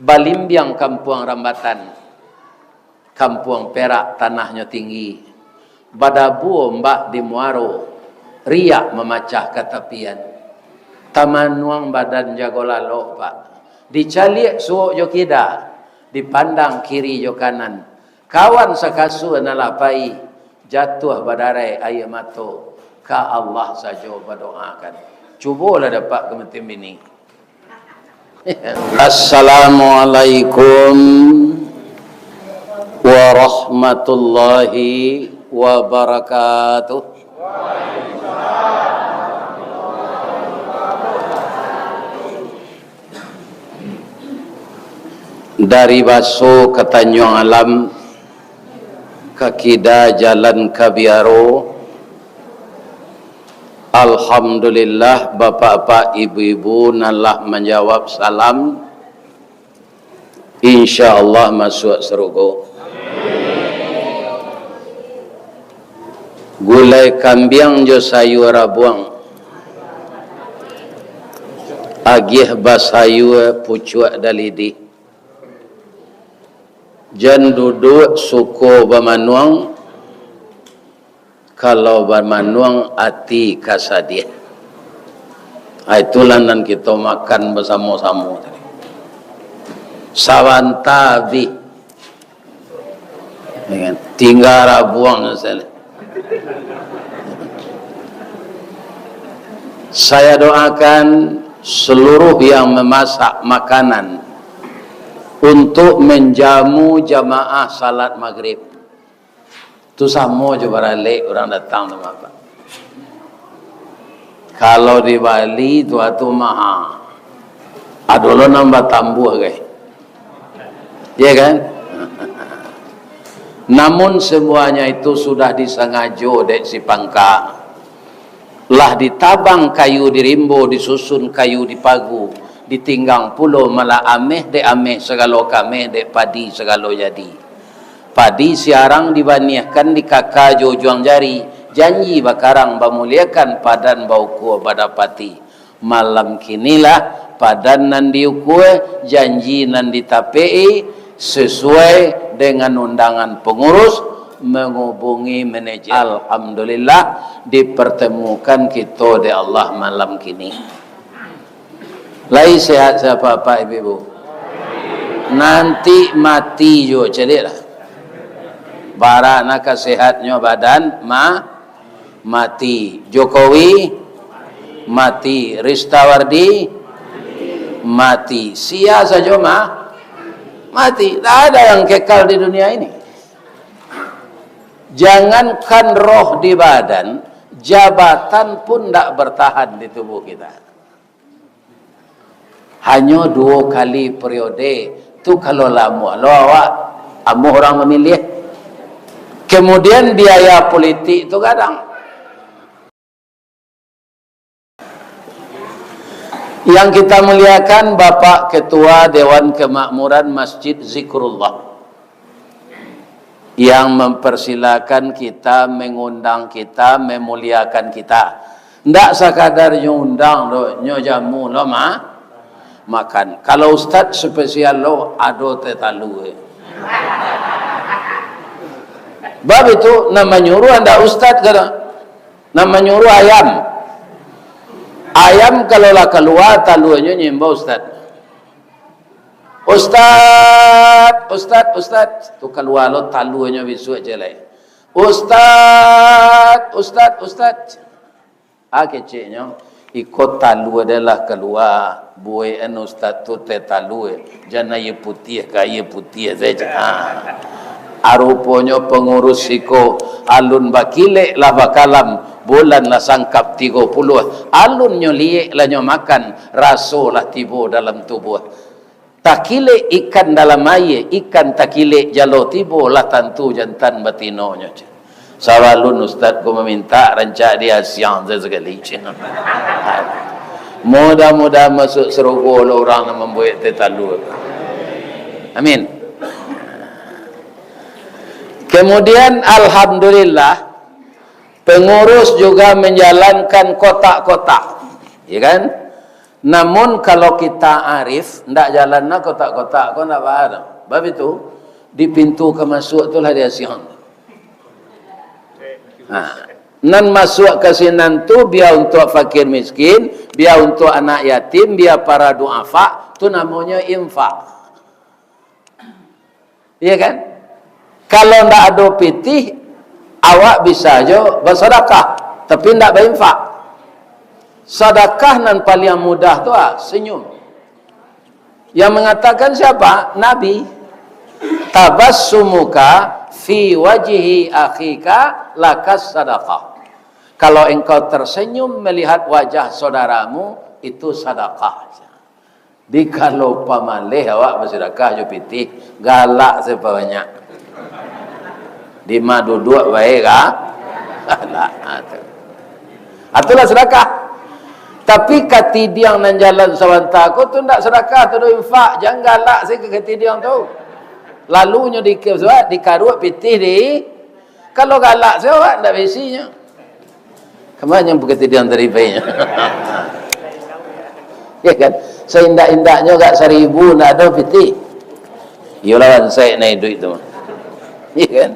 Balimbiang Kampung Rambatan, Kampung Perak tanahnya tinggi. Badabu mbak di Muaro, riak memacah katapian. Taman nuang badan jago lalo pak. Dicaliak suuk jo kida, dipandang kiri jo kanan. Kawan sakasu nalapai, jatuh badarai air mato. Ka Allah saja berdoakan. Cubalah dapat kementim ini. Assalamualaikum warahmatullahi wabarakatuh. Dari Baso ke Tanjung Alam, ke Kida Jalan Kabiaro. Alhamdulillah bapak-bapak, ibu-ibu nalah menjawab salam. InsyaAllah masuk surga. Gulai kambing jo sayur rabuang, agih basayu pucuak dalidi. Jan duduk suku bamanuang, kalau bermanuang hati kasadia. Itulah dan kita makan bersama-sama. Sawantabi, tinggal rabuang misalnya. Saya doakan seluruh yang memasak makanan untuk menjamu jamaah salat maghrib. Tu sama je baralik orang datang tu apa. Kalau di Bali tu maha. Adolo nambah tambuh guys. Ya kan? Namun semuanya itu sudah disengaja dek si pangka. Lah ditabang kayu di rimbo, disusun kayu di pagu, ditinggang pulau malah ameh dek ameh segala kameh dek padi segala jadi. Padi siarang dibaniahkan di kakak juang jari, janji bakarang bamuliakan padan bauku badapati. Malam kinilah padan nan diukue, janji nan ditapei sesuai dengan undangan pengurus menghubungi manajer. Alhamdulillah dipertemukan kita di Allah malam kini. Lai sehat siapa pak ibu-ibu? Nanti mati jo cedeklah. Barana kesehatnya badan mati. Jokowi mati. Ristawardi mati. Sia saja mati. Tak ada yang kekal di dunia ini. Jangankan roh di badan, jabatan pun tak bertahan di tubuh kita. Hanya 2 kali periode. Tu kalau lama. Lo awak amuh orang memilih. Kemudian biaya politik itu kadang. Yang kita muliakan Bapak Ketua Dewan Kemakmuran Masjid Zikrullah, yang mempersilakan kita, mengundang kita, memuliakan kita. Tidak sekadar nyundang nyo jamu lo makan. Kalau ustaz spesial lo ado tetalu. Bab itu nama nyuruh anda ustaz kata. Nama nyuruh ayam. Ayam kalau lah keluar talunya nyembah ustaz. Ustaz. Tu keluar lo talunya besok jelek. Ustaz. Keciknya ikut talu adalah keluar. Buai ustaz tu te talu. Jangan ye putih kaya putih saja. Arupanya pengurus siko alun bakilek lah bakalam bulan lah sangkap 30 alun nyo liek lah nyo makan raso lah tibo dalam tubuh takilek ikan dalam air ikan takilek jalo tibo lah tantu jantan batino nyo sawalun ustaz ko meminta rancak dia siang sekali mudah-mudahan masuk surga orang yang membuat tetalu. Amin. Kemudian alhamdulillah pengurus juga menjalankan kotak-kotak, ya kan? Namun kalau kita arif, ndak jalan nak kotak-kotak, kau ndak faham. Sebab itu di pintu ke masuk itulah dia siang. Nan masuk ke sinan tu biar untuk fakir miskin, biar untuk anak yatim, biar para duafa, tu namanya infak. Iya kan? Kalau ndak ada pitih, awak bisa aja bersedekah, tapi ndak berinfak. Sedekah nan paling mudah tu senyum. Yang mengatakan siapa? Nabi. Tabassumuka fi wajhi akhika lakas sadaqah. Kalau engkau tersenyum melihat wajah saudaramu, itu sedekah. Dikalau pamalih awak bersedekah jo pitih, galak sebanyak. Di ma duduk baik galak. Itulah sedekah. Tapi katidiang nan jalan sawanta aku tu ndak sedekah, tu infak. Jangan galak saya ke katidiang tu. Lalunya dikarut pitih di. Kalau galak saya awak ndak besinya. Kemana yang katidiang teribainya. Ya kan? Seindak-indaknya gak 1,000 ndak ada pitih. Yolah saya naik duit tu. Ya kan?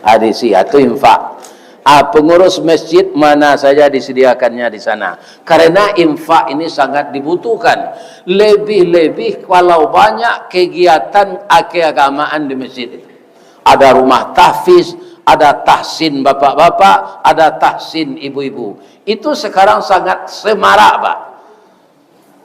Adisi atau infak. Pengurus masjid mana saja disediakannya di sana. Karena infak ini sangat dibutuhkan. Lebih-lebih kalau banyak kegiatan keagamaan di masjid itu. Ada rumah tahfiz, ada tahsin bapak-bapak, ada tahsin ibu-ibu. Itu sekarang sangat semarak, Pak.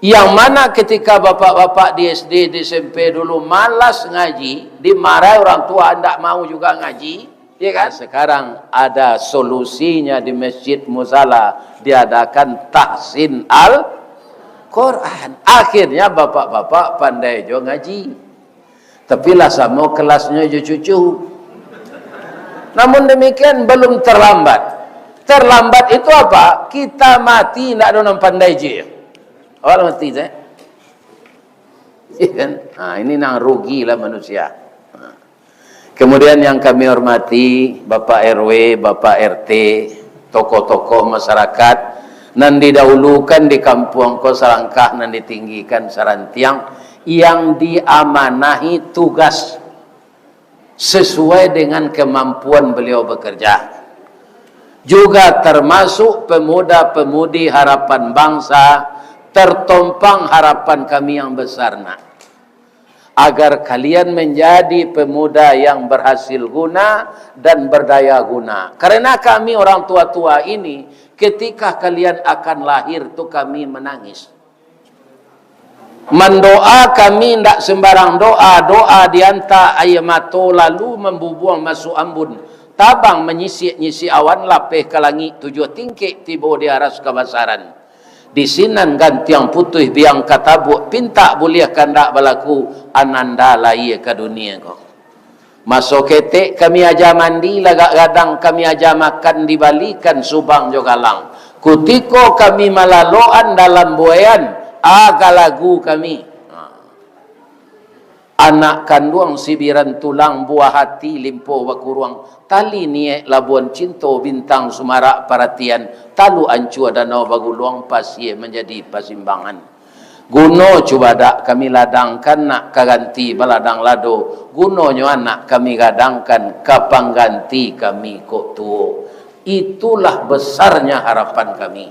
Yang mana ketika bapak-bapak di SD, di SMP dulu malas ngaji, dimarahi orang tua, tidak mau juga ngaji. Ya kan? Sekarang ada solusinya di Masjid Musala, diadakan tahsin Al-Quran. Akhirnya bapak-bapak pandai jo ngaji. Tapi lah sama kelasnya jo cucu. Namun demikian belum terlambat. Terlambat itu apa? Kita mati tidak ada orang pandai je. Awak mati saya. Ya kan? Ini nang rugilah manusia. Kemudian yang kami hormati Bapak RW, Bapak RT, tokoh-tokoh masyarakat, nan didahulukan di kampung ko Sarangkah, nan ditinggikan Sarantiang, yang diamanahi tugas sesuai dengan kemampuan beliau bekerja. Juga termasuk pemuda-pemudi harapan bangsa, tertompang harapan kami yang besar nak. Agar kalian menjadi pemuda yang berhasil guna dan berdaya guna. Karena kami orang tua-tua ini, ketika kalian akan lahir tu kami menangis. Mendoa kami tidak sembarang doa. Doa diantar air mata lalu membubuang masuk ambun. Tabang menyisik-nyisik awan lapeh ke langit 7 tingkik tiba di aras kebasaran. Di sinan gantiang putih biang katabuk pinta boleh kandak berlaku ananda lahir ke dunia kau. Masuk ketek kami aja mandi lagak gadang kami aja makan dibalikan subang jogalang. Kutiko kami malaloan dalam buayan aga lagu kami. Anak kandung sibiran tulang buah hati limpo wakuruang tali niek labuan cinto bintang sumarak perhatian talu ancua danau baguluang pasie menjadi pasimbangan. Guno coba dak kami ladangkan nak kaganti baladang lado. Gunonyo anak kami gadangkan kapang ganti kami kok tuo. Itulah besarnya harapan kami.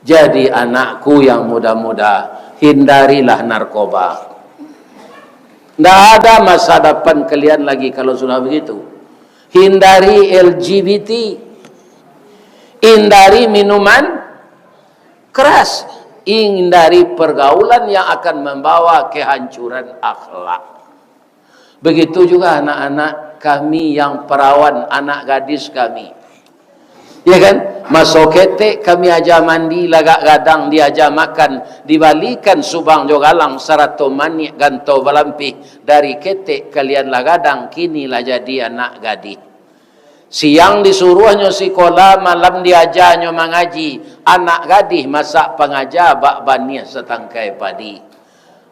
Jadi anakku yang muda-muda, hindarilah narkoba. Tidak ada masa depan kalian lagi kalau sudah begitu. Hindari LGBT. Hindari minuman keras. Hindari pergaulan yang akan membawa kehancuran akhlak. Begitu juga anak-anak kami yang perawan, anak gadis kami. Ya kan? Masuk ketek kami aja mandi lagak gadang diaja makan dibalikan subang jogalang sarato manik ganto balampih dari ketek kalian lah gadang kini lah jadi anak gadis. Siang disuruhnya sekolah, malam diajarnya mengaji. Anak gadis masak pengajar bak baniah setangkai padi.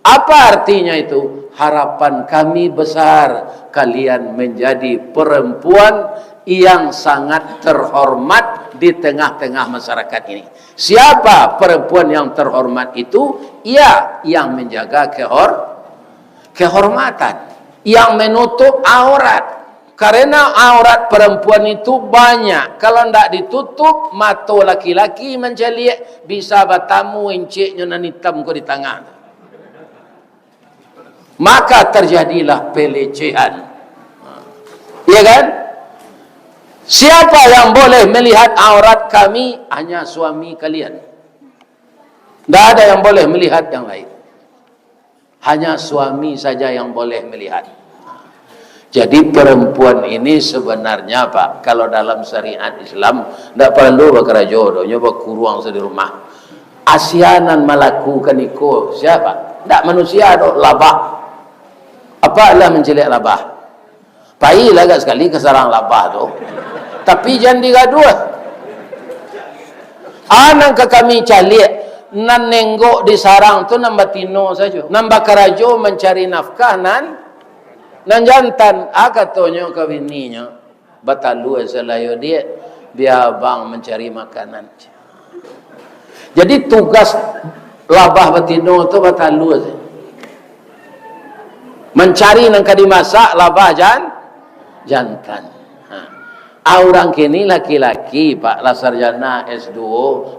Apa artinya itu? Harapan kami besar kalian menjadi perempuan yang sangat terhormat di tengah-tengah masyarakat ini. Siapa perempuan yang terhormat itu? Ia yang menjaga kehormatan, yang menutup aurat. Karena aurat perempuan itu banyak. Kalau tidak ditutup, mata laki-laki menceliak, bisa bertamu enciknya nan hitam ko di tangan. Maka terjadilah pelecehan. Iya kan? Siapa yang boleh melihat aurat kami? Hanya suami kalian. Tidak ada yang boleh melihat yang lain. Hanya suami saja yang boleh melihat. Jadi perempuan ini sebenarnya Pak, kalau dalam syariat Islam tidak perlu berkerajo, nyoba kurang di rumah. Asianan melakukan itu siapa? Tidak manusia, labah. Apa lah mencelik labah? Pai lah agak sekali ke sarang labah tu. Tapi jangan digaduh. Anang ke kami calik nan nenggok di sarang tu nambah tino saja. Nambah kerajo mencari nafkah nan jantan. Katanya ke bininya, batalu selayo dia biar abang mencari makanan. Jadi tugas labah betino tu batalu saja. Mencari nangka dimasak labah jantan. Orang kini laki-laki Pak Lasarjana S2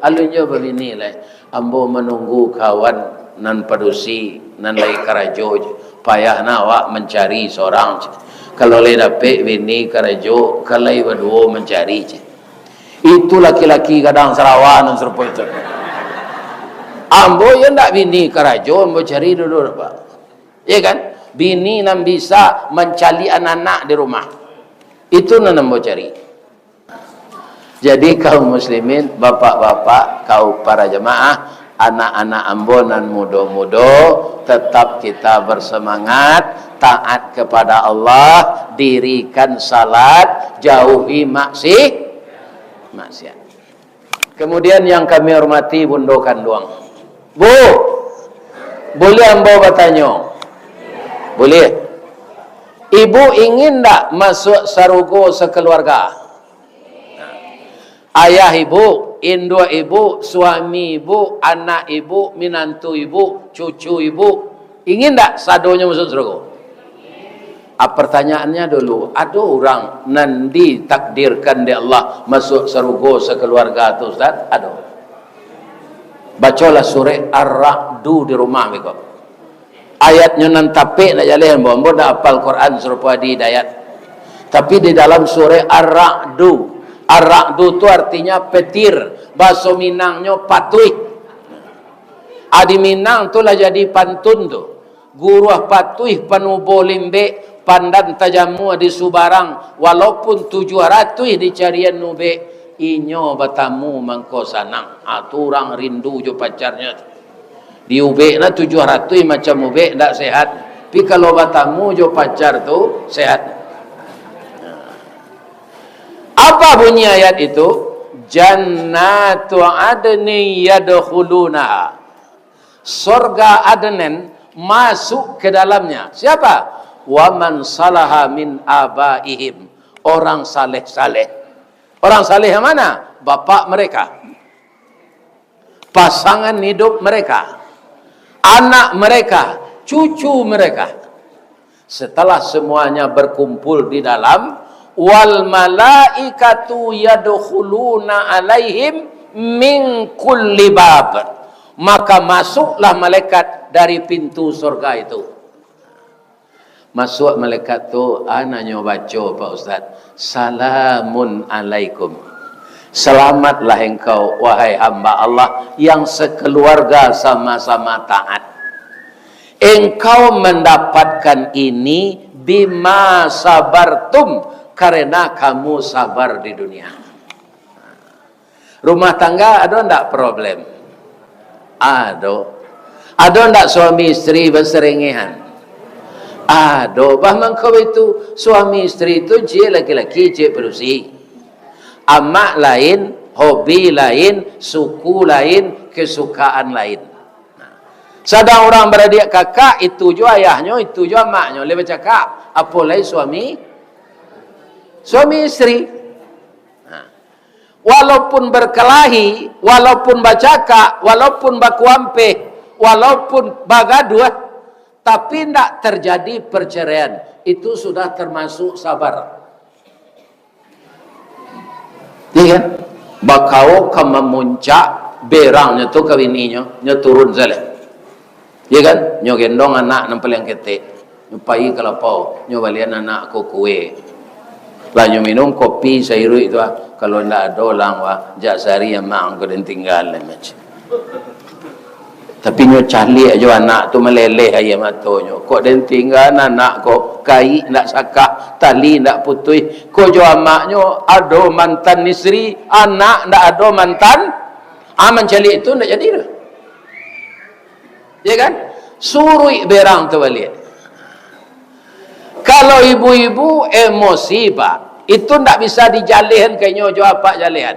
alunya begini lah. Ambo menunggu kawan nan padusi nan lagi karajo payah nawak mencari seorang. Kalau lagi dapat bini karajo kalau berdua mencari. Itu laki-laki kadang serawan dan serupa itu. Ambo yang tak bini karajo ambo cari dulu Pak. Ya kan? Bini yang bisa mencari anak-anak di rumah. Itu yang mau cari. Jadi kaum muslimin, bapak-bapak, kaum para jemaah, anak-anak ambonan muda-muda, tetap kita bersemangat, taat kepada Allah, dirikan salat, jauhi maksiat. Kemudian yang kami hormati Bundo Kanduang. Bu, boleh ambo bertanya? Boleh. Ibu ingin tak masuk sarugo sekeluarga? Ayah ibu, induk ibu, suami ibu, anak ibu, minantu ibu, cucu ibu, ingin tak sadonya masuk sarugo? Pertanyaannya dulu, ada orang nanti takdirkan di Allah masuk sarugo sekeluarga tu Ustaz? Ada. Bacalah surah Ar-Ra'du di rumah mereka. Ayatnya nan tapik nak jalan bombo dah hafal Quran serupa di ayat. Tapi di dalam surah Ar-Ra'du, Ar-Ra'du tu artinya petir, bahasa Minangnya patuih. Adi Minang tu lah jadi pantun tu. Guru patuih panubo limbe pandan tajamu di Subarang walaupun 700 di carian nube inyo batamu mangko sanang. Tu orang rindu jo pacarnya. Di ube na 700 macam ube tak sehat. Tapi kalau batamu jo pacar tu sehat. Apa bunyi ayat itu? Jannatu adni yadkhuluna. Surga Adnen masuk ke dalamnya. Siapa? Wa man salaha min abaihim. Orang saleh-saleh. Orang saleh yang mana? Bapak mereka. Pasangan hidup mereka. Anak mereka, cucu mereka. Setelah semuanya berkumpul di dalam, wal malaikatu yadkhuluna alaihim min kulli bab. Maka masuklah malaikat dari pintu surga itu. Masuk malaikat tu, anaknya baca Pak Ustaz, salamun alaikum. Selamatlah engkau wahai hamba Allah yang sekeluarga sama-sama taat. Engkau mendapatkan ini bima sabartum, karena kamu sabar di dunia. Rumah tangga ada enggak problem? Ada. Ada enggak suami istri berserengehan? Ada. Bahkan kau itu suami istri itu je laki-laki je berusi. Amak lain, hobi lain, suku lain, kesukaan lain. Sedang orang beradik kakak, itu jo ayahnya, itu jo maknya. Lebih cakap, apalagi suami istri. Walaupun berkelahi, walaupun bercakap, walaupun berkuampeh, walaupun bagaduh, tapi tidak terjadi perceraian, itu sudah termasuk sabar. Iya kan? Bakau ke memuncak berangnya tu kawininya, nya turun zale. Iya kan? Nyo gendong anak nang paling ketek, nyo pai kelapau, nyo balian anak ko kue. Lah nyo minum kopi sairu itu kalau ndak ada orang wah jak sari yang mang ko den tinggal macam. Tapi nyo cali aja anak tu meleleh ayam matonyo. Kok den tinggal anak ko kai ndak sakak, tali ndak putui. Ko jo amaknyo ado mantan istri, anak ndak ado mantan. Aman cali itu ndak jadi dah. Ya kan? Surui berang tu balik. Kalau ibu-ibu emosi pak, itu ndak bisa dijalin kayaknya jo apa jalian.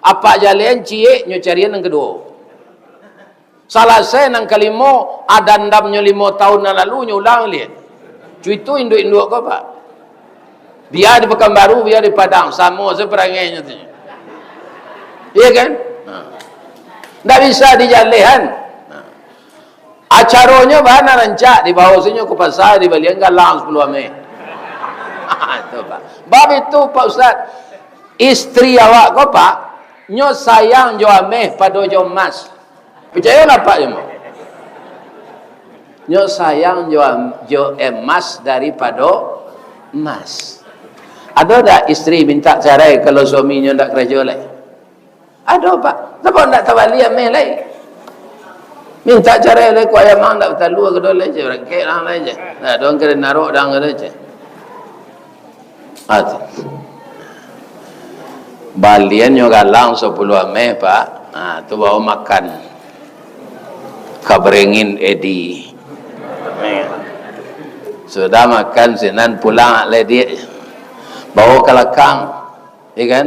Apa jalian cie nyo carian yang kedua. Salah saya nang kalimo ada ndamnya 5 tahun yang lalu nyulang lihat. Cuy itu induk-induk kau pak. Biar di Pekanbaru, biar di Padang, sama seperangainya tu. Iya kan? Ndak bisa dijalin. Acaranya bahan rancak di bawah sini ke pasar di balian galang 10 Mei. Itu pak. Bab itu Pak Ustaz, istri awak kau pak, nyo sayang jo ameh pada jo mas. Percaya lah pak jemaah. Nyo sayang jo emas daripada emas. Ada tak istri minta cerai kalau suaminya tak kerja lagi? Ada pak. Kenapa tak tawali ameh lagi? Minta cerai lagi ku ayam mang tak bertalu ke dole je, rakek lang lagi je. Nah, dong kena narok dang ke je. Ati. Balian nyo galang 10 Mei pak. Ah, tu bawa makan. Kaberingin edi. Sudah makan sinan pulang ledi. Bawa ke lekang. Ya kan?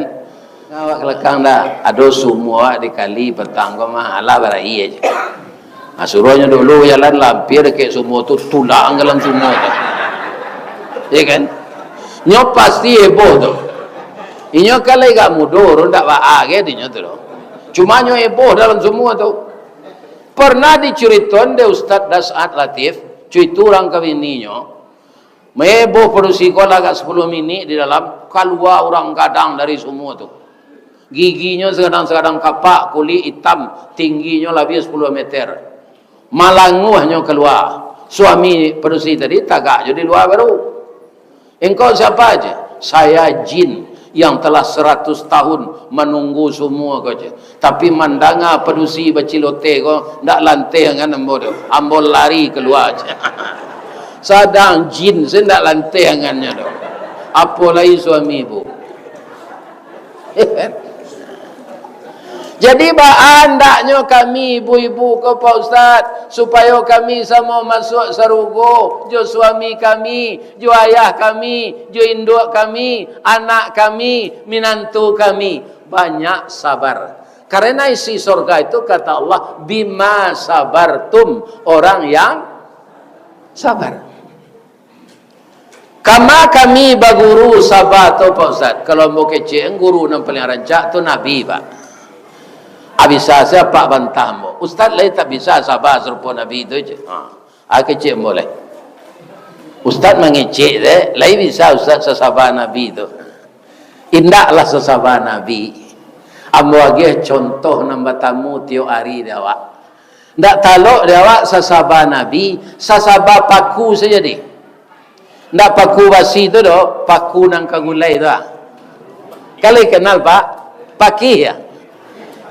Awak ke lekang dah. Ada semua dikali petang kau mah ala barai aja. Suruhnya dulu jalan lampir kayak semua tu tulang dalam semua tu. Ya kan? Nyo pasti heboh tu. Inyo kalau gak mudur ndak waa ke dinyo tu. Cuma nyo heboh dalam semua tu. Pernah diceritain de Ustaz Dasat Latif, cuy tu orang kawininyo. Meheboh produksi kola agak 10 minit di dalam keluar orang gadang dari semua tu. Giginya sedang-sedang kapak, kulit hitam, tingginya lebih 10 meter. Malanguhnya keluar. Suami produksi tadi tagak jadi luar baru. Engkau siapa aja? Saya jin yang telah 100 tahun menunggu semua kau je. Tapi mandanga produksi bacilote kau ndak lantai dengan ambo lari keluar aja. Sadang jin saya ndak lantai dengannya doh. Apalagi suami ibu. Jadi andaknya kami ibu-ibu ke Pak Ustaz supaya kami sama masuk sarugo, jo suami kami, jo ayah kami, jo induk kami, anak kami, minantu kami banyak sabar. Karena isi surga itu kata Allah bima sabartum, orang yang sabar. Kama kami baguru sabar tu Pak Ustaz. Kalau mau kecil guru yang paling rancak tu Nabi pak. Bisa saya pak bantah mo. Ustaz lain tak bisa sabar serupa Nabi itu je. Kecil boleh. Ustaz mengecek deh. Lain bisa Ustaz sesabar Nabi itu. Indahlah sesabar Nabi. Ambo lagi contoh nambah tamu tiap hari dia awak. Ndak talok dia awak sesabar Nabi, sesabar paku saja deh. Ndak paku basi tu doh, paku nang kagulai tu. Kalau kenal pak, pakih ya.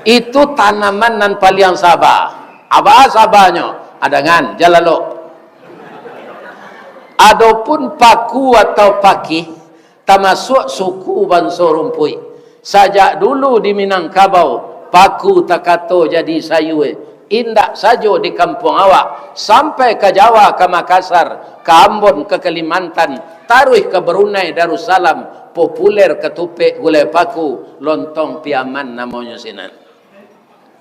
Itu tanaman nan paling sabar. Apa sabarnya? Adangan, jalalo. Adapun paku atau pakih, termasuk suku Bangsa Rumpui. Sajak dulu di Minangkabau, paku takato jadi sayue. Indak saja di kampung awak, sampai ke Jawa, ke Makassar, ke Ambon, ke Kalimantan, taruh ke Brunei Darussalam, populer ketupik gulai paku, lontong piaman namanya sinan.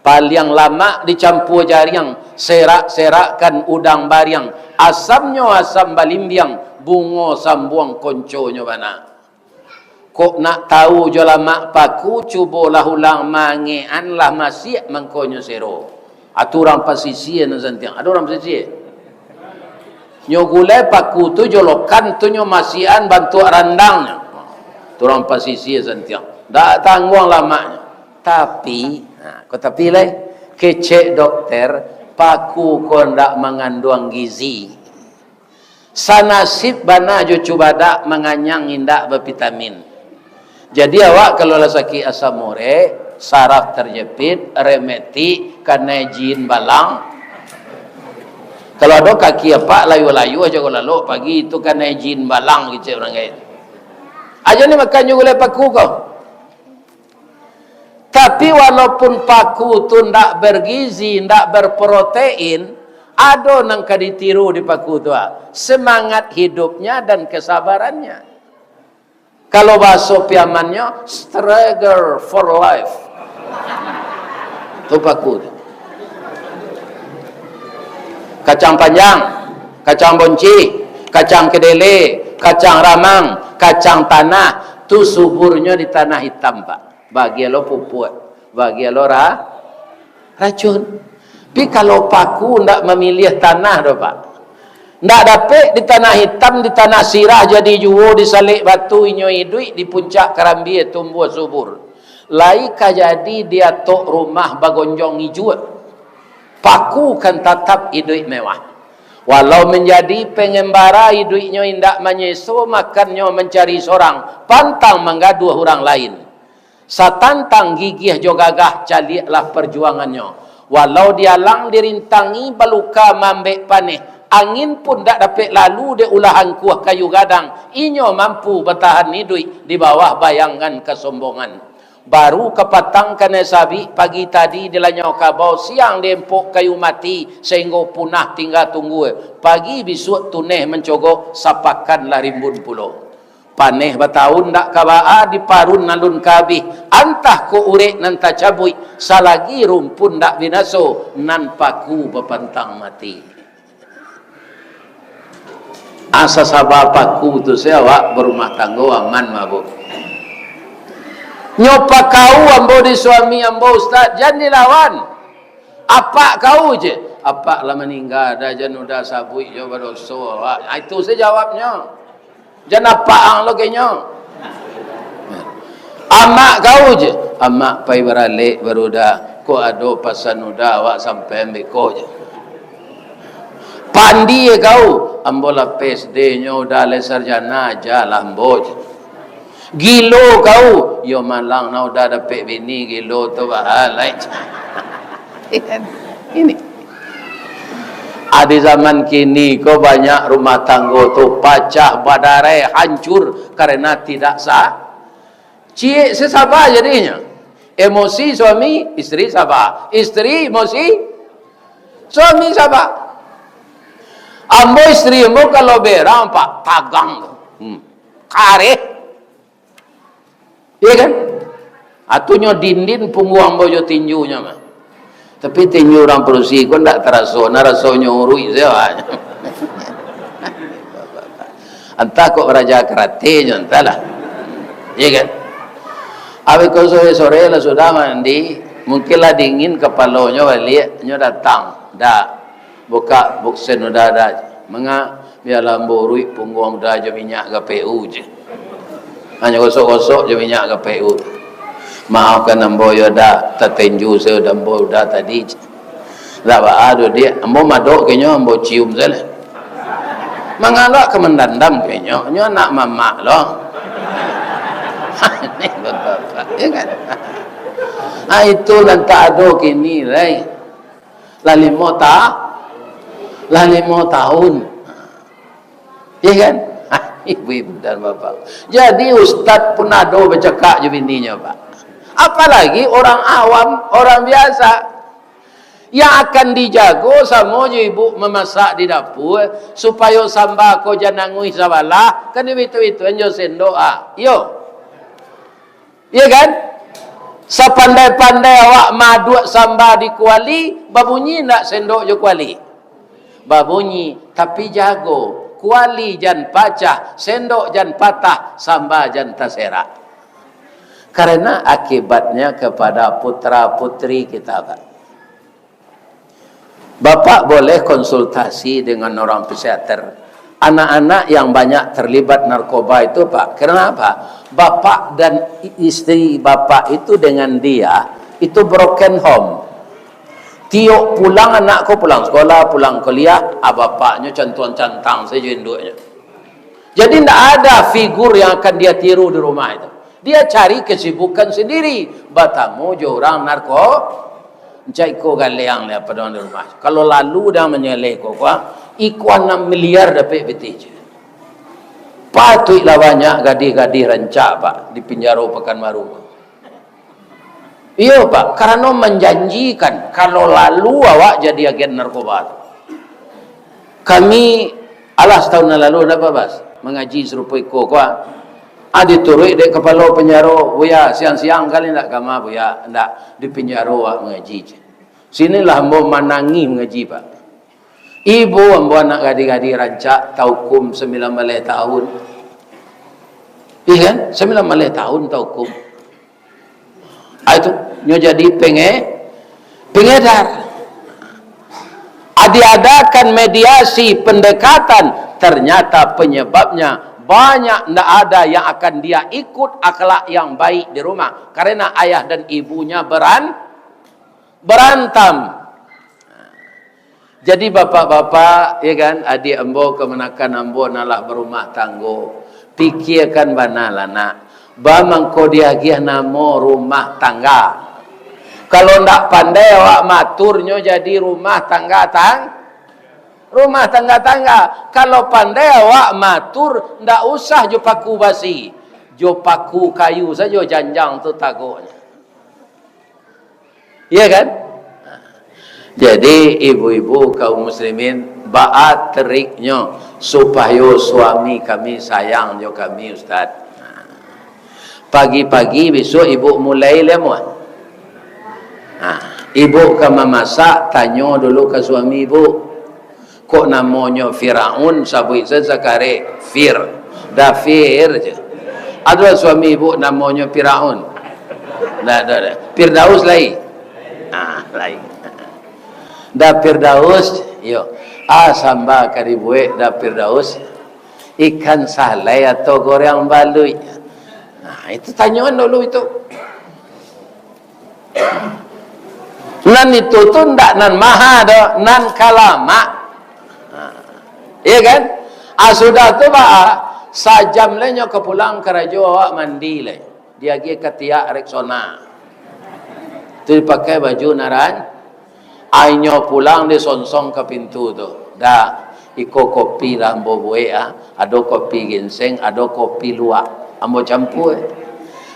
Paliang lama dicampur jariang, serak-serakkan udang bariang, asamnya asam balimbiang, bungo sambuang konconyo bana. Kok nak tahu jo lama paku, cubalah ulang mangean lah masih mangkonyo sero. Aturang pasisian santiang. Ada orang pasisian? Nyo gulai paku tu jolokan tu nyo masian bantu randangnya. Aturang pasisian santiang. Dak tangguang lamanya. Tapi kau tapi lah, kecek dokter, paku kau ndak mengandung gizi. Sanasib bana jo cuba dak menganyang indak bervitamin. Jadi awak kalau lah sakit asam urat, saraf terjepit, remeti, kena jin balang. Kalau ada kaki apa layu-layu aja kalau lalu pagi itu kena jin balang gitu orang kaya. Aja ni makan juga oleh paku kau. Tapi walaupun paku tu ndak bergizi, ndak berprotein, ada nang kaditiru di paku tu. Semangat hidupnya dan kesabarannya. Kalau bahasa piamannya, struggle for life. Itu paku tu. Kacang panjang, kacang bonci, kacang kedele, kacang ramang, kacang tanah, tu suburnya di tanah hitam pak. Bagi lo pupuk, bagi lo racun. Tapi kalau paku ndak memilih tanah do pak, ndak dapat di tanah hitam, di tanah sirah jadi juwo, disalik batu inyoi duit, di puncak kerambi tumbuh subur. Laika jadi dia tok rumah bagonjong hijau. Paku kan tetap hidup mewah. Walau menjadi pengembara hidupnya indak menyeso, makannya mencari seorang, pantang menggaduh orang lain. Satantang gigih jo gagah caliaklah perjuangannya. Walau dia lang dirintangi baluka mambek paneh, angin pun tak dapat lalu dia ulahan kuah kayu gadang. Inyo mampu bertahan hidup di bawah bayangan kesombongan. Baru kepatang kena sabi pagi tadi dia lanyau kabau, siang dia empuk kayu mati sehingga punah tinggal tunggu. Pagi besok tuneh mencogok sapakanlah rimbun pulau. Paneh bertahun dak kabaa di parun nalun kabih, antah ko urek nan tacabui, salagi rumpun dak binaso nan paku bepantang mati. Asa sabah paku tu saya awak berumah tangga aman mabuk. Nyopa kau ambo di suami ambo ustaz jangan dilawan. Apa kau je? Apa lah meninggal dah jan udah sabui jo berdosa. Itu saya jawabnya. Jangan apa ang lo kayaknya. Amak kau je. Amak pai beralik baru dah. Ko ado pasan udah awak sampai ambil ko je. Pandi kau. Ambo lah PSD nya udah le sarjana aja lah ambo je. Gilo kau, yo malang na udah dapat bini gilo tu bahalai. Ini. Di zaman kini kau banyak rumah tangga tu pecah badarai hancur karena tidak sah. Cik sesabar jadinya. Emosi suami, istri sabar. Istri emosi, suami sabar. Ambo istri ambo kalau berang pak tagang, kareh. Iya kan? Atunya dindin pungguang bojo tinjunya mah. Tapi tinju orang perusi kau ndak terasa, narasonya urui saya. Entah kok raja karate entahlah. Iya kan? Abi kau sore lah sudah mandi, mungkinlah dingin kepalanya balik, nyo datang, dah buka buksen udah ada. Menga biarlah borui pungguang dah je minyak KPU je. Hanya gosok-gosok je minyak KPU. Maafkan ambo yo dah tertenju saya dah ambo dah tadi. Tak ada dia. Ambo madok kayaknya ambo cium saja. Mengalak kemendandam kayaknya. Nyo nak mamak loh. Ini bapak, ya kan? Itu lantak ada kini lai. Lah 5 tahun. Ya kan? Ibu-ibu dan bapak. Jadi ustaz pun ada bercakap je bininya pak. Apalagi orang awam, orang biasa yang akan dijago sama je ibu memasak di dapur supaya sambal ko janangui sabalah kan itu anjo sendok yo. Iya kan? Sepandai-pandai awak maduk samba di kuali, babunyi nak sendok je kuali. Babunyi, tapi jago. Kuali jan pacah, sendok jan patah, samba jan terserak. Karena akibatnya kepada putra-putri kita, Pak. Bapak boleh konsultasi dengan orang psikiater. Anak-anak yang banyak terlibat narkoba itu, Pak. Kenapa? Bapak dan istri bapak itu dengan dia, itu broken home. Tiok pulang, anakku pulang sekolah, pulang kuliah, bapaknya cantuan-cantang saja induknya. Jadi tidak ada figur yang akan dia tiru di rumah itu. Dia cari kesibukan sendiri. Batamu je orang narko, cai ko galeang le pada di rumah. Kalau lalu dah menyeleh ko ikuan 6 miliar dapat betis. Patutlah banyak gadis-gadis rancak, Pak, di penjara Pekanbaru. Iya, Pak, karena menjanjikan kalau lalu awak jadi agen narkoba. Kami setahun lalu apa, Bas? Mengaji serupa iko diturut dek kepala penjara, buya siang-siang kali nak kama buya ndak di penjara awak mengaji. Sinilah ambo manangi mengaji, Pak. Ibu ambo anak gadis-gadis rancak taukum 9 tahun. Iya kan? 9 tahun taukum. Itu nyo jadi pengedar. Diadakan mediasi pendekatan, ternyata penyebabnya banyak ndak ada yang akan dia ikut akhlak yang baik di rumah karena ayah dan ibunya berantem. Jadi bapak-bapak, ya kan, adik ambo kemenakan ambo nalah berumah tanggo, pikirkan banalah nak. Bamangko dia giah namo rumah tangga. Kalau ndak pandai awak maturnya jadi rumah tangga rumah tangga. Kalau pandai awak matur ndak usah jo paku basi, jo paku kayu saja janjang tu takutnya. Iya kan? Jadi ibu-ibu kaum muslimin baat teriknya supaya suami kami sayang jo kami, Ustaz. Pagi-pagi besok ibu mulai lemuan. Ibu ke memasak, tanya dulu ke suami ibu. Kok namanya Firaun, sabui sezakare Fir. Dafir je. Ada suami ibu namanya Firaun. Dah. Firdaus lain. Lain. Dah Firdaus, yo. Samba karibuek dah Firdaus. Ikan salai atau goreng balui. Itu tanyaan dulu itu. Nan itu tu ndak nan maha dah, nan kalama. Iya kan? Sudah tu Pak, sajam lenya ke pulang kerajo awak mandi le. Dia pergi ke tiak Rexona. Tu pakai baju naran. Ainyo pulang dia sonsong ke pintu tu. Dah iko kopi lah ambo buat ada kopi ginseng, ada kopi luak. Ambo campur.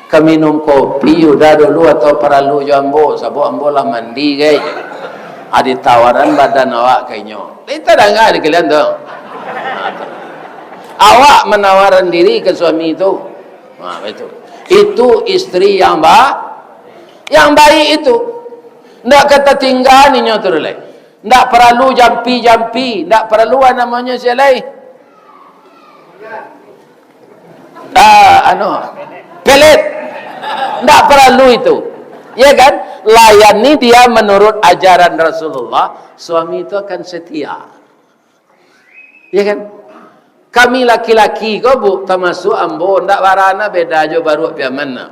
Kami minum kopi udah dulu atau perlu jambo, sabuk ambo lah mandi guys. Ada tawaran badan awak kayaknya. Kita dah enggak kalian tu. Awak menawarkan diri ke suami itu. Betul. Itu istri yang baik itu. Ndak kata tinggal ni nyo tu le. Ndak perlu jampi, ndak perlu namanya selai. Pelet. Ndak perlu itu. Ya kan? Layani dia menurut ajaran Rasulullah, suami itu akan setia. Ya kan? Kami laki-laki kau bu termasuk ambo ndak warana beda aja baru piamana.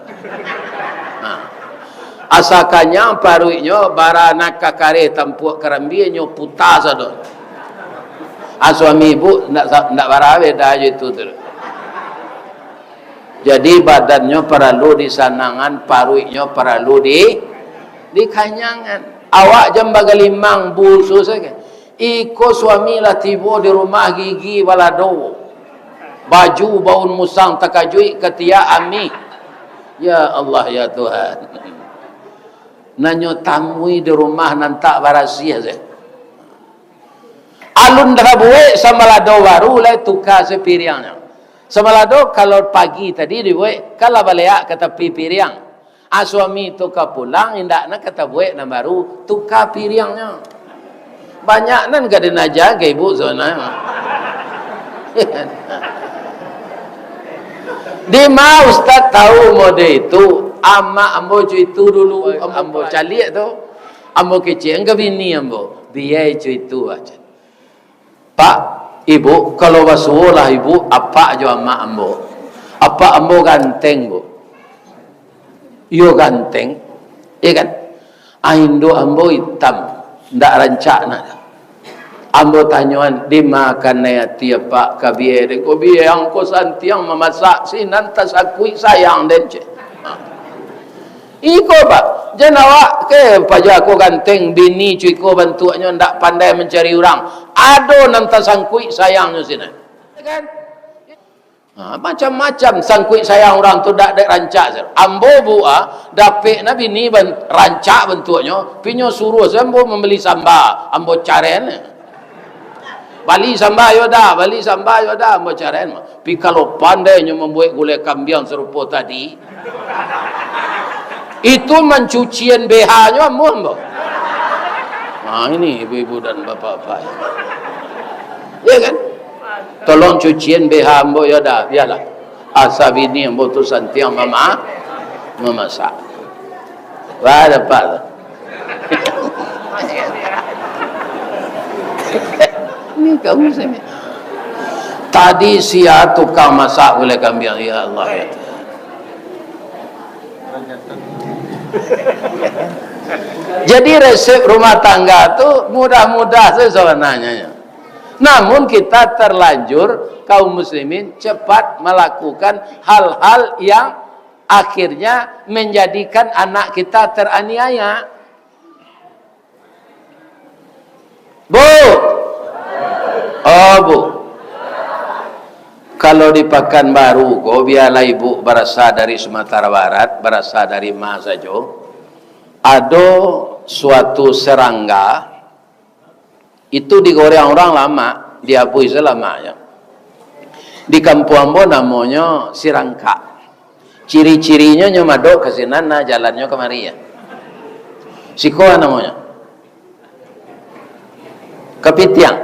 Asakannya paruinya barana kakare tampuk kerambinya putas ado. Suami ibu ndak warana beda aja itu tu. Jadi badannya perlu disanangan, paruinya perlu dikanyangan. Awak jam bagalimang busu saja. Iko suami lah tiba di rumah gigi balado. Baju baun musang takajui ketia ami. Ya Allah ya Tuhan. Nanyo tamui di rumah nantak barasia saja. Alun dah buat sama lado baru lah tukar sepiriangnya. Semalado kalau pagi tadi dibuat kalau balik ke tepi piriang. Suami tukar pulang, indak nak kata buat na baru, tukar piringnya. Banyak nan gak ada jaga ibu zona. Di mau ustaz tahu mode itu, ama ambo itu dulu, ambo calik tu, ambo kecil, enggak bini ambo, biaya itu aja. Pak, ibu, kalau basulah ibu, apa aja ama ambo, apa ambo ganteng bu, yo ganteng, iya kan? Indo ambo hitam, ndak rancak nak. Ambo tanyuan dimakan ya tiap pak kabiye ko biye yang ko santiang memasak sinan tas akui sayang dence. Iko pak jenawa ke paja ko ganteng bini cuy ko bantuannya ndak pandai mencari orang. Ado nan tas akui sayangnya sinan. Kan? Macam-macam sangkui sayang orang tu dak rancak. Ambo bua dapik na bini rancak bentuknya, pinyo suruh ambo membeli sambal, ambo caren. Bali sambal yoda, ambo caren. Pi kalau pandainya membuat gulai kambing serupa tadi, itu mencucian BH-nya ambo. Nah ini ibu-ibu dan bapak-bapak. Ya kan? Tolong cucian BH ambo yoda, biarlah. Asa bini ambo tu santiang memasak. Wah dapat. Ini kamu sini. Tadi sia tukang masak gulai kambing, ya Allah ya. Jadi resep rumah tangga tu mudah-mudah sebenarnya. Namun kita terlanjur kaum muslimin cepat melakukan hal-hal yang akhirnya menjadikan anak kita teraniaya. Bu, oh bu, kalau di Pekanbaru, kau biarlah ibu berasal dari Sumatera Barat, berasal dari Masajo, ada suatu serangga, itu digoreng orang lama, diapui selamanya. Di kampung ambo namanya sirangka. Ciri-cirinya nyomadok ke sinana, jalannya kemari ya. Sikoa namanya. Kepitiang.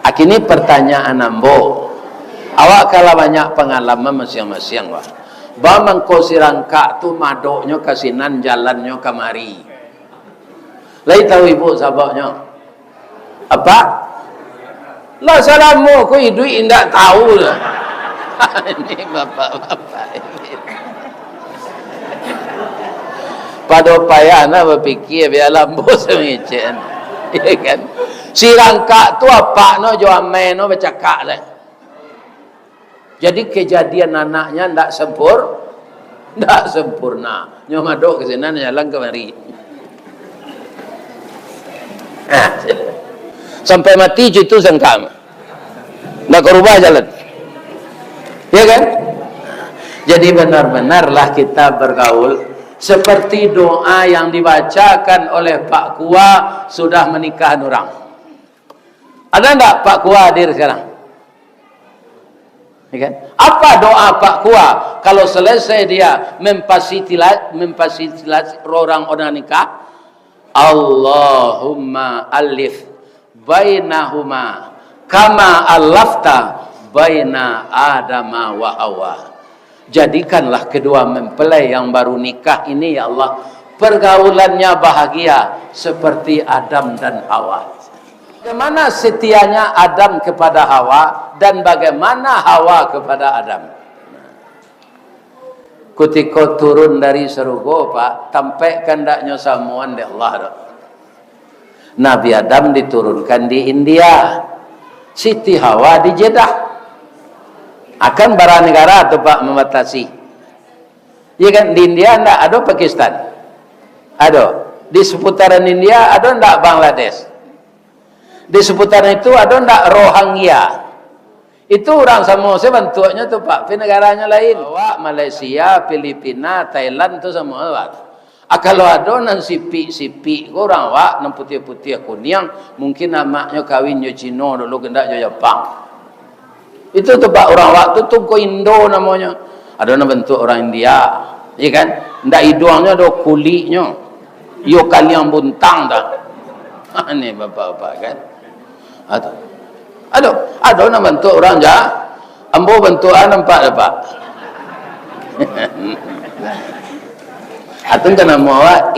Akini pertanyaan ambo. Awak kalau banyak pengalaman masing-masing wah. Bamang ko sirangka tu madoknya ke sinan, jalannya kemari. Lai tahu ibu sabaknya apa? Lah salamu ko idui indak tahu lah. Ini bapak-bapak ini. Pada payahna berfikir biarlah bos mengecen. Ya kan? Sirangka tu apa no jo ame no bercakap lah. Jadi kejadian anaknya ndak sempurna. Nyomadok ke sana jalan kemari. Sampai mati itu sangkam. Ndak kerubah jalan. Ya kan? Jadi benar-benarlah kita bergaul seperti doa yang dibacakan oleh Pak Kua sudah menikah orang. Ada enggak Pak Kua hadir sekarang? Ya kan? Apa doa Pak Kua kalau selesai dia memfasilitasi orang nikah? Allahumma alif bainahuma kama alafta baina Adama wa Hawa. Jadikanlah kedua mempelai yang baru nikah ini ya Allah pergaulannya bahagia seperti Adam dan Hawa. Bagaimana setianya Adam kepada Hawa dan bagaimana Hawa kepada Adam. Ketika turun dari surga Pak, tampai kendaknya samuan di Allah. Nabi Adam diturunkan di India, Siti Hawa di Jeddah. Akan bara negara tu Pak membatasi. Ya kan di India enggak ada Pakistan. Ada. Di seputaran India ada enggak Bangladesh. Di seputaran itu ada enggak Rohingya. Itu orang sama bentuknya tu Pak, di negaranya lain. Bawa Malaysia, Filipina, Thailand tu semua Pak. Kalau ada nan sipi orang Pak, nan putih-putih kuning, mungkin namanya kawin jo Cina dulu kendak jo Jepang. Itu tu Pak orang waktu tu ko Indo namanya. Ada nan bentuk orang India. Ya kan? Ndak hidungnya ada kulitnya. Yo kalian buntang tak? Ini bapak-bapak kan? Ada nak bentuk orang jah. Ambo bentukan nampak tak pak? Atau kena mawa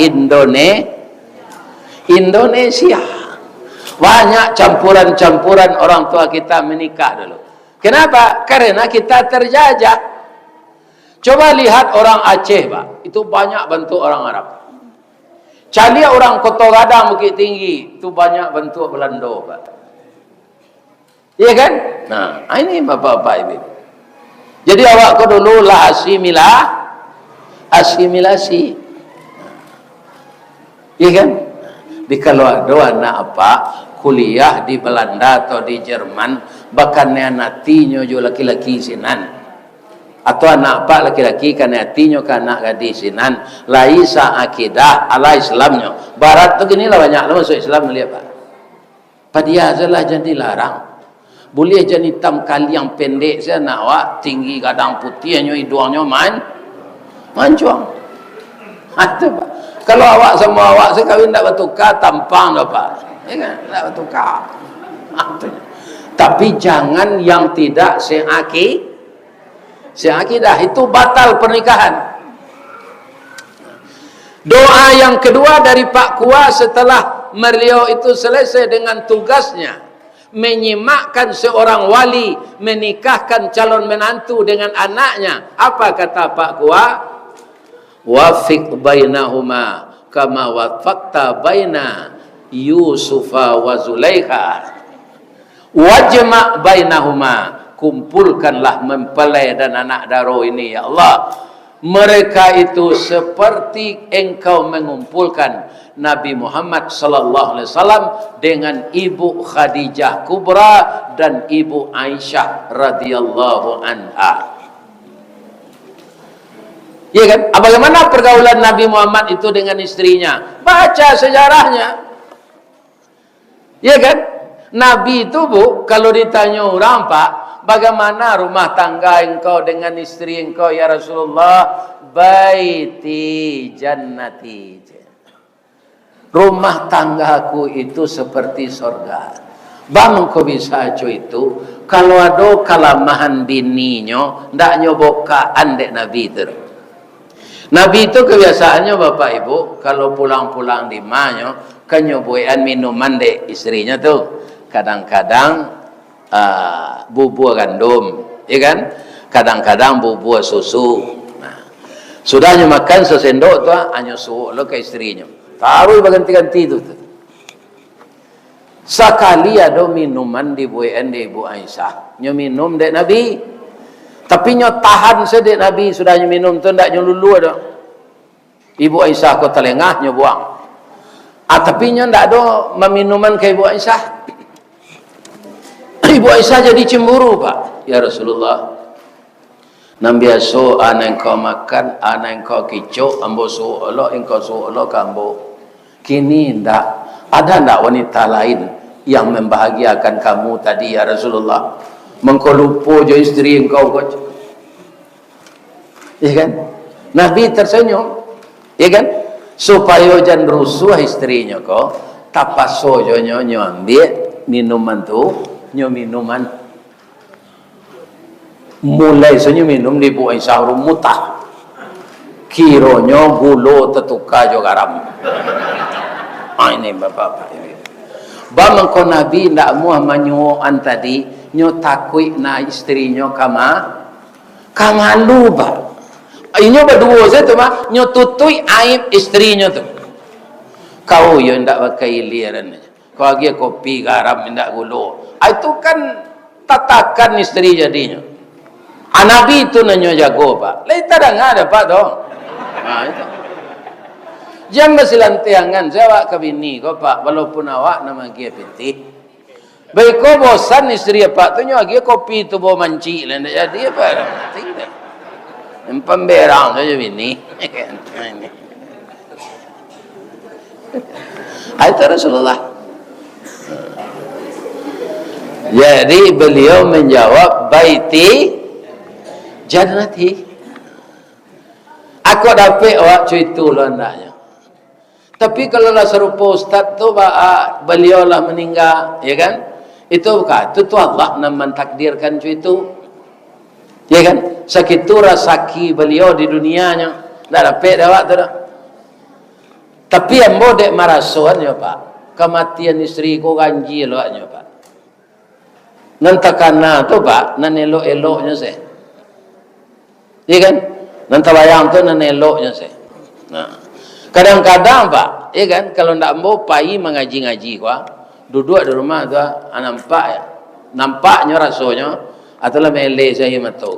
Indonesia. Banyak campuran-campuran orang tua kita menikah dulu. Kenapa? Karena kita terjajah. Coba lihat orang Aceh, Pak. Itu banyak bentuk orang Arab. Cari orang Kota Gadang, Bukit Tinggi. Itu banyak bentuk Belanda, Pak. Iya kan? Nah, ini bapak-bapak ibu. Jadi awak kau dulu lah asimilasi. Iya kan? Di kalau ada anak apa kuliah di Belanda atau di Jerman, bahkan anak tinyo jo laki-laki sinan, atau anak apa laki-laki kan tinyo kan anak gadis sinan, laisa akidah ala Islamnya. Barat tu gini lah banyak lah masuk Islam lihat pak. Padia salah jadi larang. Boleh jadi hitam kali yang pendek saya nak awak tinggi kadang putihnya hidungnya mancung. Itu pak. Kalau awak sama awak sekawin tak bertukar tampang dah pak. Ya kan? Tak bertukar. Tapi jangan yang tidak seakidah itu batal pernikahan. Doa yang kedua dari Pak Kua setelah beliau itu selesai dengan tugasnya menyimakkan seorang wali menikahkan calon menantu dengan anaknya. Apa kata Pak Kua? Wafiq bainahuma kama wafaqta baina Yusufa wa Zulaikha. Wajma' bainahuma, kumpulkanlah mempelai dan anak daro ini ya Allah. Mereka itu seperti engkau mengumpulkan Nabi Muhammad sallallahu alaihi wasallam dengan ibu Khadijah Kubra dan ibu Aisyah radhiyallahu anha. Ya kan? Bagaimana pergaulan Nabi Muhammad itu dengan istrinya? Baca sejarahnya. Ya kan? Nabi itu bu, kalau ditanya orang pak, bagaimana rumah tangga engkau dengan istri engkau ya Rasulullah? Baiti jannati. Rumah tanggaku itu seperti surga. Bang kau bisa cuy itu, kalau ada kalamahan bininya, ndak nyobokaan dek Nabi itu. Nabi itu kebiasaannya bapak ibu, kalau pulang-pulang di manyo, kan nyobokan minuman dek istrinya tuh. Kadang-kadang bubur gandum, ya kan? Kadang-kadang bubur susu. Nah, sudahnya makan sesendok tu, hanya suruh lo ke istrinya. Taruh berganti-ganti itu. Sekali ada minuman dibuatkan di Ibu Aisyah, nyo minum dek Nabi. Tapi nyo tahan sedek Nabi sudahnya minum tu ndak nyo lulu ada. Ibu Aisyah ko telengah nyo buang. Tapi nyo ndak ada minuman ke Ibu Aisyah. Ibu Aisyah jadi cemburu pak. Ya Rasulullah, nam biasa anak engkau makan, anak engkau kicau, ambo suruh Allah, engkau suruh Allah kambo. Kini ndak ada ndak wanita lain yang membahagiakan kamu tadi ya Rasulullah? Mengkau lupa je isteri engkau kau. Ya kan? Nabi tersenyum. Ya kan? Supaya jangan rusuh istrinya kau, tapaso je nyo ambil minuman tu. Nyo minuman mulai senyo minum di Bu Aisyah rumutah kironyo gulo tetuka jo garam. Ini bapak-bapak ini bang ko Nabi ndak muah manyuan tadi nyo takui na istrinyo kama luba inyo berdua saya tu mah nyo tutui aib istrinyo tu kau yo ndak pakai liaran kau lagi kopi garam ndak gulo. Itu kan tatakan istri jadinya. Nabi itu nanya jago pak. Lain tak ada pak dong. Nah itu. Jangan bersilantiangan. Saya awak ke bini kau pak. Walaupun awak nama dia piti. Baik kau bosan istri pak tu nyo lagi kopi tu bawa manci lah. Jadi apa? Tidak. Pemberang saja bini. Itu Rasulullah. Jadi beliau menjawab baiti jannati. Aku dapat awak cerita lah andaknya. Tapi kalau lah serupa ustaz tu beliau lah meninggal, ya kan? Itu bukan, itu Allah yang mentakdirkan cerita. Ya kan? Sakitu rasaki beliau di dunianya. Dah dapat awak tu dah. Tapi yang bodek marasuan ya Pak. Kematian isteri ko ganjil awaknya Pak. Nantakana tu Pak, nan elok-eloknya saya. Ya kan? Nanti bayang tu nan eloknya saya. Nah. Kadang-kadang Pak, ya kan, kalau ndak mau pai mengaji-ngaji kuah, duduk di rumah tu nampak ya. Nampaknya rasanya atulah mele saya matou.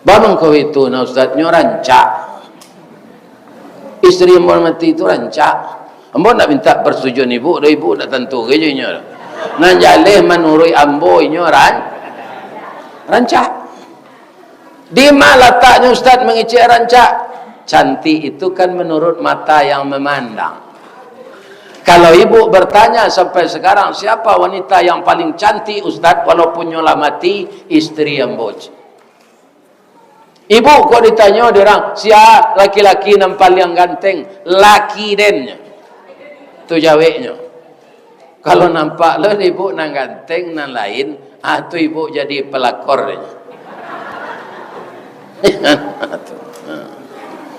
Bangun kau itu na ustaznya rancak. Isteri yang mati itu rancak. Ambo nak minta persetujuan ibu, dah ibu dah tentu kerjanya. Nan jaleh menurut ambo inyo rancak. Di mana letaknya ustaz mengicik rancak? Cantik itu kan menurut mata yang memandang. Kalau ibu bertanya sampai sekarang, siapa wanita yang paling cantik ustaz walaupun nyola mati? Isteri yang boj. Ibu kok ditanya orang, siapa laki-laki yang paling ganteng? Laki dennya. Itu jawabnya. Kalau nampak lah ibu nang ganteng nang lain, tu ibu jadi pelakor.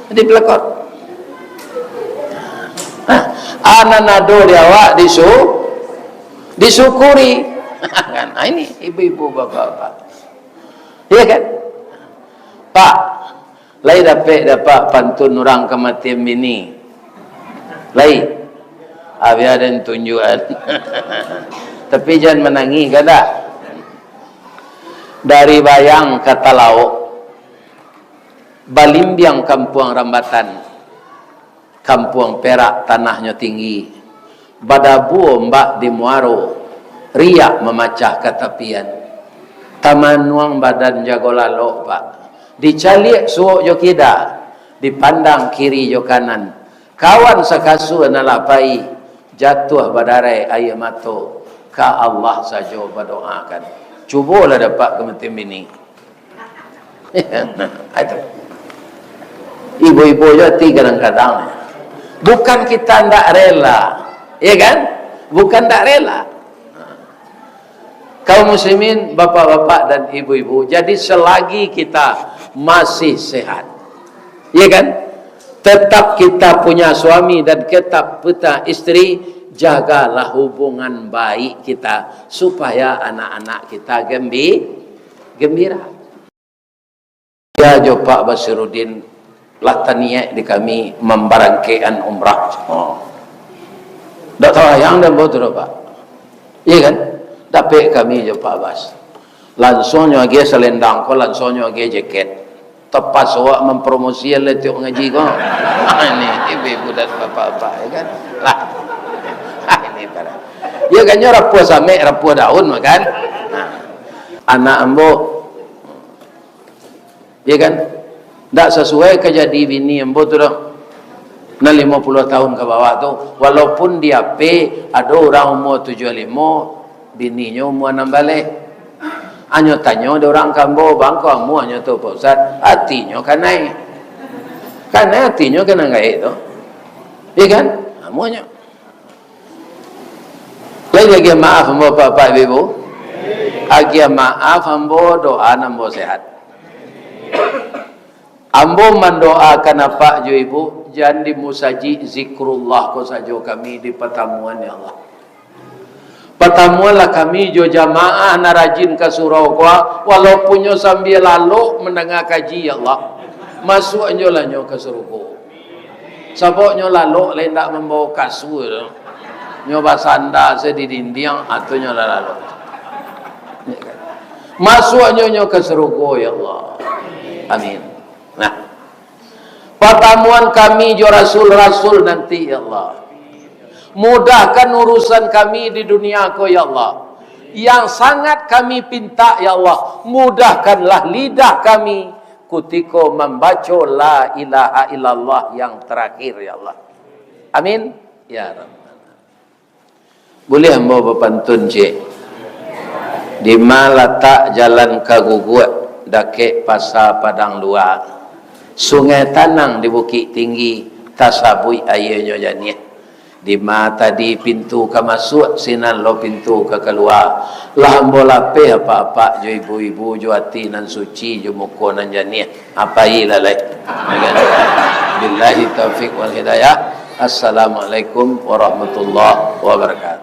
Jadi pelakor. Anak nado dia awak disyukuri. Kan? Ini ibu-ibu bapak-bapak. Iya kan? Pak, lai dapat pantun orang kematian bini. Lai. Biar ada tunjukan. Tapi jangan menangis kada. Dari bayang kata lauk. Balimbiang Kampung Rambatan, Kampung Perak tanahnya tinggi. Badabu mbak di Muaro, riak memacah katapian. Taman nuang badan jago lalok Pak. Dicalik suok jo kida, dipandang kiri jo kanan. Kawan sakasu nalapai, jatuh badarai air mato. Ka Allah saja berdoakan. Cubalah dapat kematian bini. Itu. Ibu-ibu jati kadang-kadang bukan kita tidak rela, ya kan? Bukan tidak rela. Kaum muslimin, bapak-bapak dan ibu-ibu, jadi selagi kita masih sehat, ya kan? Tetap kita punya suami dan tetap punya istri, jagalah hubungan baik kita supaya anak-anak kita gembira. Ya jo Pak Basiruddin lataniak di kami membarangkaian umrah. Tak tahu yang dah betul Pak. Iya kan? Tapi kami je Pak Bas. Langsungnya lagi selendang ko, langsungnya lagi jaket. Tepas awak mempromosi letuk ngaji ko. Ini ibu-ibu dan bapak-bapak, ya kan? Lah. Ini para. Ya kan nyo rapuh same, rapuh daun makan. Anak ambo. Ya kan? Tak sesuai kejadi bini yang betul na 50 tahun ke bawah tu, walaupun dia ada orang umur 75, bininya umur 6 balik. Hanya tanya ada orang kambo bangko umur hanya tu Pak Ustaz, hatinya kan naik. Kan hatinya kan naik tu. Ya kan? Amunya. Lagi maaf Bapak Ibu. Lagi maaf ambo doa nambo sehat. Ambo mendoakan apa jo ibu, jangan dimusaji zikrullah ko saja kami di pertemuan ya Allah. Pertemuanlah kami jo jamaah narajin ke surau kuah, walaupun nyo sambil lalu mendengar kaji ya Allah. Masuk nyo lah nyo ke surau. Sabok nyo lalu lain tak membawa kasur. Nyo basanda di dinding atau nyo lalu. Masuk nyo ke surau ya Allah. Amin. Nah, pertemuan kami jo rasul-rasul nanti ya Allah. Mudahkan urusan kami di dunia ko ya Allah. Yang sangat kami pinta ya Allah, mudahkanlah lidah kami ketika membaca la ilaha illallah yang terakhir ya Allah. Amin ya Rabbal. Boleh hamba berpantun cik. Di mana letak jalan kaguguat dakek pasar padang luar. sungai tanang di Bukit Tinggi tasabui airnya janiah. Di mata di pintu ke masuk, sinan lo pintu ke keluar. Lah bola pe apa-apa jo ibu-ibu jo hati nan suci jo muko nan janiah. Apa ilalai. Billahi taufiq wal hidayah. Assalamualaikum warahmatullahi wabarakatuh.